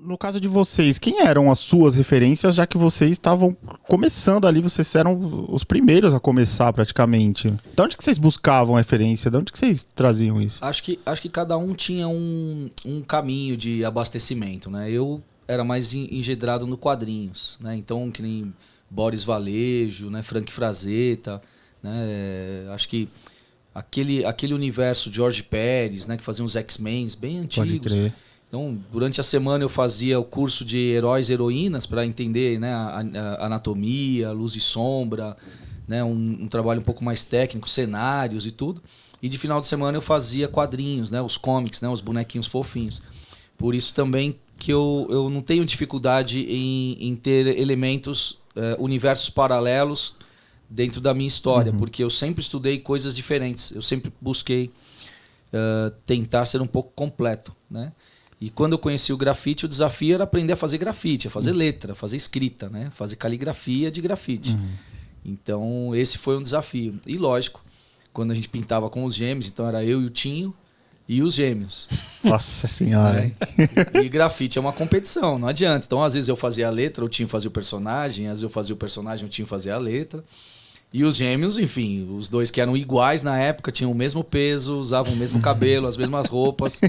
No caso de vocês, quem eram as suas referências, já que vocês estavam começando ali, vocês eram os primeiros a começar praticamente? De onde que vocês buscavam a referência? De onde que vocês traziam isso? Acho que cada um tinha um caminho de abastecimento, né? Eu era mais engedrado no quadrinhos, né? Então, que nem Boris Vallejo, né? Frank Frazetta, né? Acho que aquele universo de Jorge Pérez, né? Que fazia uns X-Men bem antigos. Pode crer. Então, durante a semana eu fazia o curso de heróis e heroínas para entender, né, a anatomia, luz e sombra, né, um trabalho um pouco mais técnico, cenários e tudo. E de final de semana eu fazia quadrinhos, né, os comics, né, os bonequinhos fofinhos. Por isso também que eu não tenho dificuldade em ter elementos, universos paralelos dentro da minha história, porque eu sempre estudei coisas diferentes. Eu sempre busquei tentar ser um pouco completo, né? E quando eu conheci o grafite, o desafio era aprender a fazer grafite, a fazer letra, a fazer escrita, né? Fazer caligrafia de grafite. Então, esse foi um desafio. E lógico, quando a gente pintava com os gêmeos, então era eu e o Tinho e os gêmeos. Nossa senhora. E grafite é uma competição, não adianta. Então, às vezes eu fazia a letra, o Tinho fazia o personagem, às vezes eu fazia o personagem, o Tinho fazia a letra. E os gêmeos, enfim, os dois que eram iguais na época, tinham o mesmo peso, usavam o mesmo cabelo, as mesmas roupas.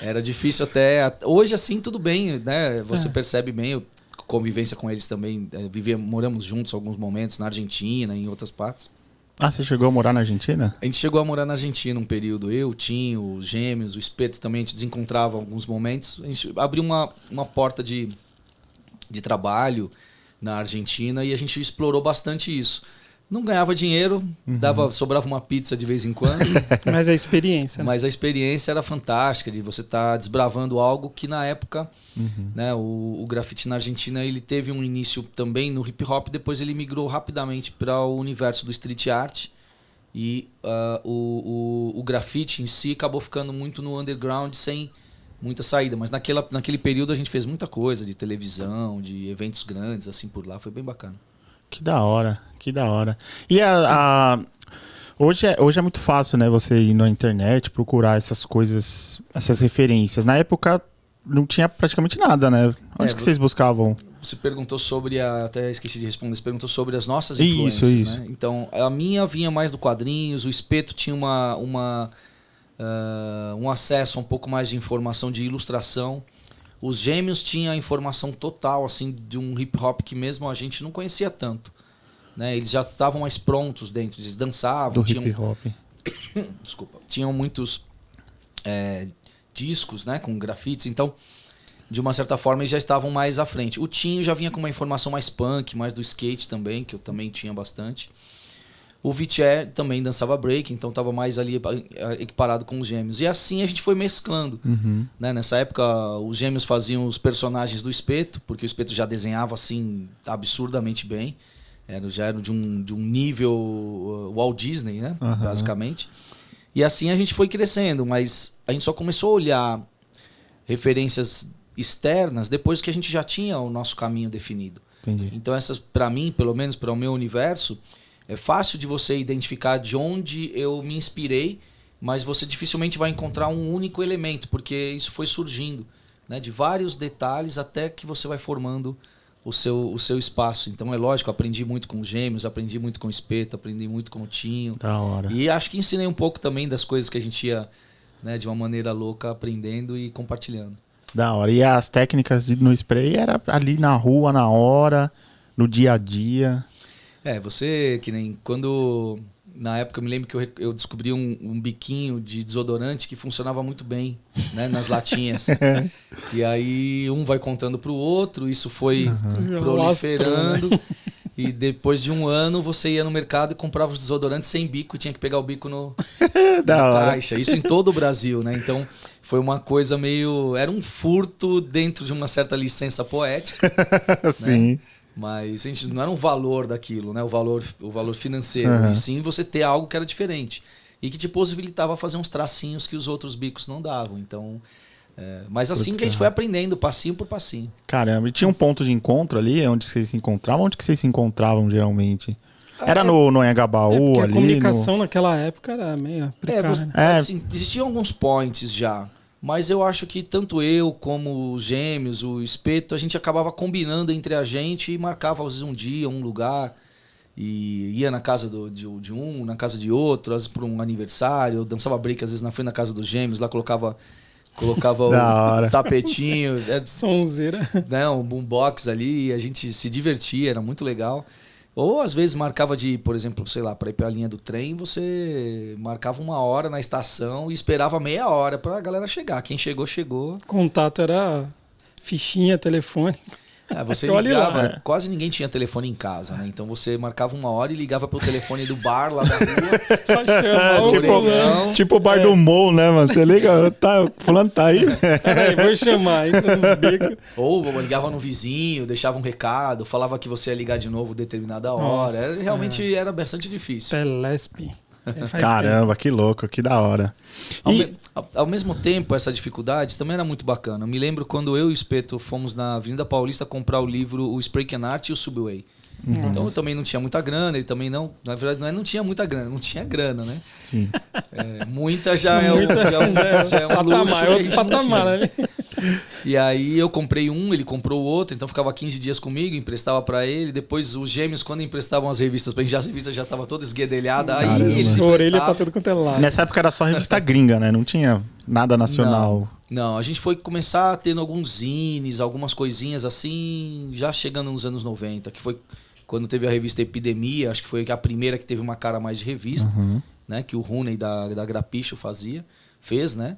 Era difícil até... Hoje, assim, tudo bem, né? Você percebe bem, convivência com eles também. Moramos juntos alguns momentos na Argentina, em outras partes. Ah, você chegou a morar na Argentina? A gente chegou a morar na Argentina um período. Eu, o Tinho, os gêmeos, o Espeto também, a gente desencontrava alguns momentos. A gente abriu uma porta de trabalho na Argentina e a gente explorou bastante isso. Não ganhava dinheiro, sobrava uma pizza de vez em quando. Mas a experiência. Mas a experiência era fantástica, de você estar desbravando algo que na época, né, o grafite na Argentina ele teve um início também no hip hop, depois ele migrou rapidamente para o universo do street art. E o grafite em si acabou ficando muito no underground sem muita saída. Mas naquele período a gente fez muita coisa de televisão, de eventos grandes assim por lá, foi bem bacana. Que da hora, que da hora. E hoje é muito fácil, né? Você ir na internet, procurar essas coisas, essas referências. Na época não tinha praticamente nada, né? Onde que vocês buscavam? Você perguntou sobre até esqueci de responder, você perguntou sobre as nossas influências, isso. né? Então, a minha vinha mais do quadrinhos, o Espeto tinha um acesso a um pouco mais de informação de ilustração. Os gêmeos tinham a informação total assim, de um hip hop que mesmo a gente não conhecia tanto. Né? Eles já estavam mais prontos dentro, eles dançavam. Do hip hop. Desculpa. Tinham muitos discos, né, com grafites, então, de uma certa forma, eles já estavam mais à frente. O Tinho já vinha com uma informação mais punk, mais do skate também, que eu também tinha bastante. O Viché também dançava break, então estava mais ali equiparado com os gêmeos. E assim a gente foi mesclando. Né? Nessa época, os gêmeos faziam os personagens do Espeto, porque o Espeto já desenhava assim absurdamente bem. Já era de um nível Walt Disney, né? Basicamente. E assim a gente foi crescendo, mas a gente só começou a olhar referências externas depois que a gente já tinha o nosso caminho definido. Entendi. Então essas, para mim, pelo menos para o meu universo, é fácil de você identificar de onde eu me inspirei, mas você dificilmente vai encontrar um único elemento, porque isso foi surgindo, né, de vários detalhes até que você vai formando o seu espaço. Então é lógico, aprendi muito com os gêmeos, aprendi muito com o Espeto, aprendi muito com o Tinho. Da hora. E acho que ensinei um pouco também das coisas que a gente ia, né, de uma maneira louca, aprendendo e compartilhando. Da hora. E as técnicas no spray era ali na rua, na hora, no dia a dia. Você, que nem quando... Na época eu me lembro que eu descobri um biquinho de desodorante que funcionava muito bem, né, nas latinhas. E aí um vai contando pro outro, isso foi proliferando. E depois de um ano você ia no mercado e comprava os desodorantes sem bico e tinha que pegar o bico na caixa. Isso em todo o Brasil, né? Então foi uma coisa meio... Era um furto dentro de uma certa licença poética. Sim. Né? Mas a gente, não era um valor daquilo, né? O valor financeiro. E sim você ter algo que era diferente. E que te possibilitava fazer uns tracinhos que os outros bicos não davam. Então, mas assim que a gente foi aprendendo, passinho por passinho. Caramba, e tinha um ponto de encontro ali, onde vocês se encontravam? Onde que vocês se encontravam geralmente? Era no Anhangabaú ali? A comunicação naquela época era meio precária. Assim, existiam alguns points já. Mas eu acho que tanto eu como os Gêmeos, o Espeto, a gente acabava combinando entre a gente e marcava às vezes um dia, um lugar. E ia na casa de um, na casa de outro, às vezes por um aniversário. Eu dançava break às vezes na frente da casa dos Gêmeos, lá colocava o tapetinho. Sonzeira. Né, um boombox ali, e a gente se divertia, era muito legal. Ou às vezes marcava por exemplo, sei lá, para ir pela linha do trem, você marcava 1 hora na estação e esperava meia hora pra galera chegar. Quem chegou, chegou. O contato era fichinha, telefone. Você ligava, quase ninguém tinha telefone em casa, né? Então você marcava 1 hora e ligava pro telefone do bar lá da rua. Tipo o bar do Mou, né, mano? Você liga, o fulano tá aí. Peraí, vou chamar, entra nos becos. Ou ligava no vizinho, deixava um recado, falava que você ia ligar de novo determinada hora. Realmente era bastante difícil. Telesp. Caramba, que louco, que da hora. Ao mesmo tempo, essa dificuldade também era muito bacana. Eu me lembro quando eu e o Espeto fomos na Avenida Paulista comprar o livro O Spray Can Art e o Subway. Então eu também não tinha muita grana, ele também não. Na verdade, não tinha muita grana, não tinha grana, né? Sim. Muita já é um luxo. É outro patamar, né? E aí eu comprei um, ele comprou o outro, então ficava 15 dias comigo, emprestava pra ele. Depois os Gêmeos, quando emprestavam as revistas pra gente, as revistas já estavam toda esguedelhada. Aí eles a orelha pra tudo quanto é lado. Nessa época era só revista gringa, né? Não tinha nada nacional. Não, a gente foi começar tendo alguns zines, algumas coisinhas assim, já chegando nos anos 90, que foi quando teve a revista Epidemia, acho que foi a primeira que teve uma cara mais de revista, né? Que o Rooney da Grapicho fez, né?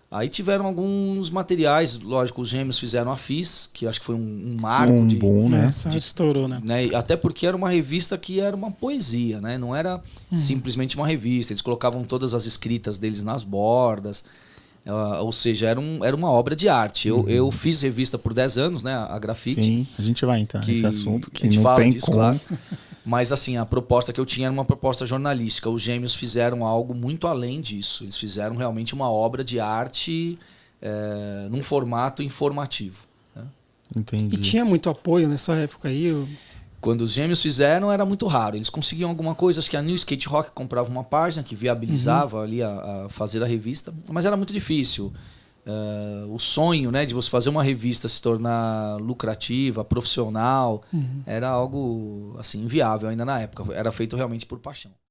Aí tiveram alguns materiais, lógico, os Gêmeos fizeram a FIS, que acho que foi um marco boom, né? Estourou, né? Até porque era uma revista que era uma poesia, né? Não era simplesmente uma revista. Eles colocavam todas as escritas deles nas bordas. Ou seja, era uma obra de arte. Eu fiz revista por 10 anos, né? A Grafite. Sim, a gente vai entrar nesse assunto, que a gente não fala tem disso, como. claro. Mas assim, a proposta que eu tinha era uma proposta jornalística. Os Gêmeos fizeram algo muito além disso. Eles fizeram realmente uma obra de arte num formato informativo. Né? Entendi. E tinha muito apoio nessa época aí? Quando os Gêmeos fizeram, era muito raro. Eles conseguiam alguma coisa, acho que a New Skate Rock comprava uma página que viabilizava ali a fazer a revista, mas era muito difícil. O sonho, né, de você fazer uma revista se tornar lucrativa, profissional, era algo assim inviável ainda na época. Era feito realmente por paixão.